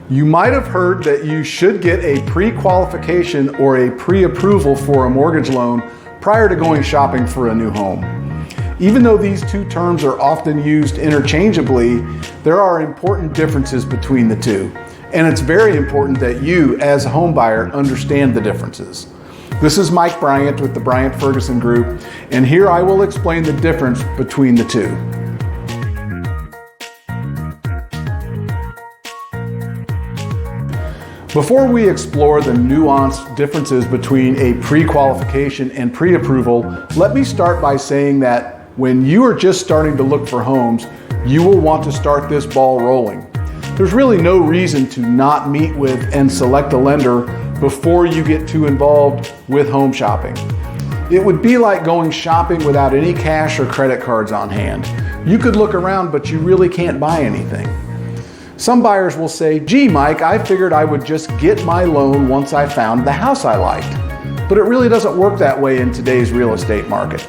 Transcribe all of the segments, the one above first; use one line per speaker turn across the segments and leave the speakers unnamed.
You might have heard that you should get a pre-qualification or a pre-approval for a mortgage loan prior to going shopping for a new home. Even though these two terms are often used interchangeably, there are important differences between the two. And it's very important that you, as a home buyer, understand the differences. This is Mike Bryant with the Bryant Ferguson Group, and here I will explain the difference between the two. Before we explore the nuanced differences between a pre-qualification and pre-approval, let me start by saying that when you are just starting to look for homes, you will want to start this ball rolling. There's really no reason to not meet with and select a lender before you get too involved with home shopping. It would be like going shopping without any cash or credit cards on hand. You could look around, but you really can't buy anything. Some buyers will say, gee, Mike, I figured I would just get my loan once I found the house I liked. But it really doesn't work that way in today's real estate market.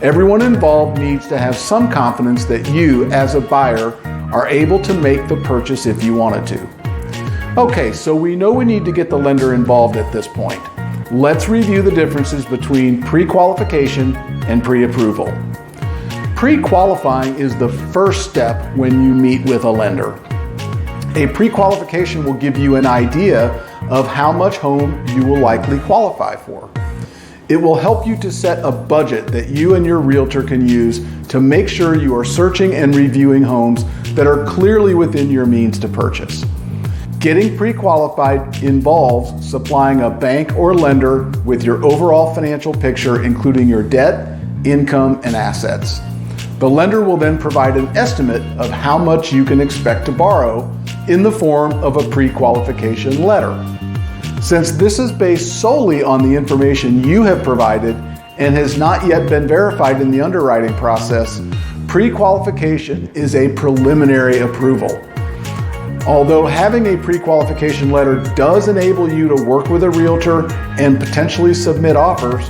Everyone involved needs to have some confidence that you, as a buyer, are able to make the purchase if you wanted to. Okay, so we know we need to get the lender involved at this point. Let's review the differences between pre-qualification and pre-approval. Pre-qualifying is the first step when you meet with a lender. A pre-qualification will give you an idea of how much home you will likely qualify for. It will help you to set a budget that you and your realtor can use to make sure you are searching and reviewing homes that are clearly within your means to purchase. Getting pre-qualified involves supplying a bank or lender with your overall financial picture, including your debt, income, and assets. The lender will then provide an estimate of how much you can expect to borrow in the form of a pre-qualification letter. Since this is based solely on the information you have provided and has not yet been verified in the underwriting process, pre-qualification is a preliminary approval. Although having a pre-qualification letter does enable you to work with a realtor and potentially submit offers,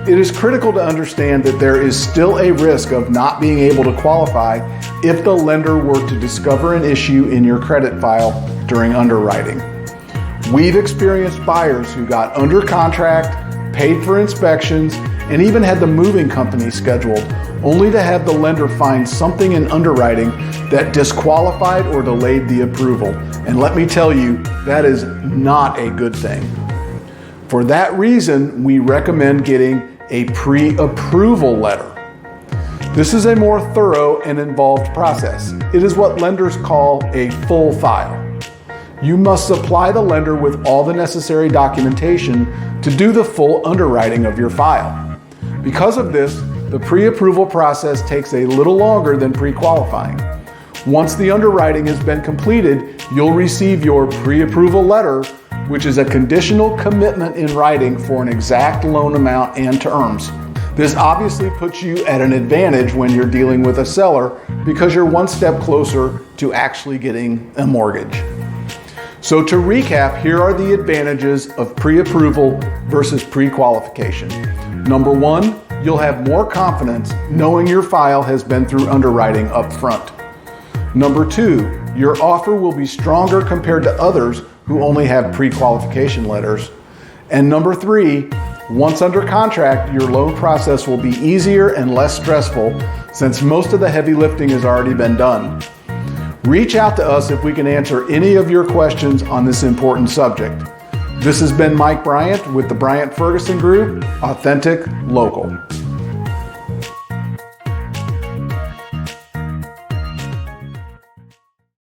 it is critical to understand that there is still a risk of not being able to qualify if the lender were to discover an issue in your credit file during underwriting. We've experienced buyers who got under contract, paid for inspections, and even had the moving company scheduled, only to have the lender find something in underwriting that disqualified or delayed the approval. And let me tell you, that is not a good thing. For that reason, we recommend getting a pre-approval letter. This is a more thorough and involved process. It is what lenders call a full file. You must supply the lender with all the necessary documentation to do the full underwriting of your file. Because of this, the pre-approval process takes a little longer than pre-qualifying. Once the underwriting has been completed, you'll receive your pre-approval letter, which is a conditional commitment in writing for an exact loan amount and terms. This obviously puts you at an advantage when you're dealing with a seller because you're one step closer to actually getting a mortgage. So to recap, here are the advantages of pre-approval versus pre-qualification. Number one, you'll have more confidence knowing your file has been through underwriting up front. Number two, your offer will be stronger compared to others who only have pre-qualification letters. And number three, once under contract, your loan process will be easier and less stressful since most of the heavy lifting has already been done. Reach out to us if we can answer any of your questions on this important subject. This has been Mike Bryant with the Bryant Ferguson Group, Authentic Local.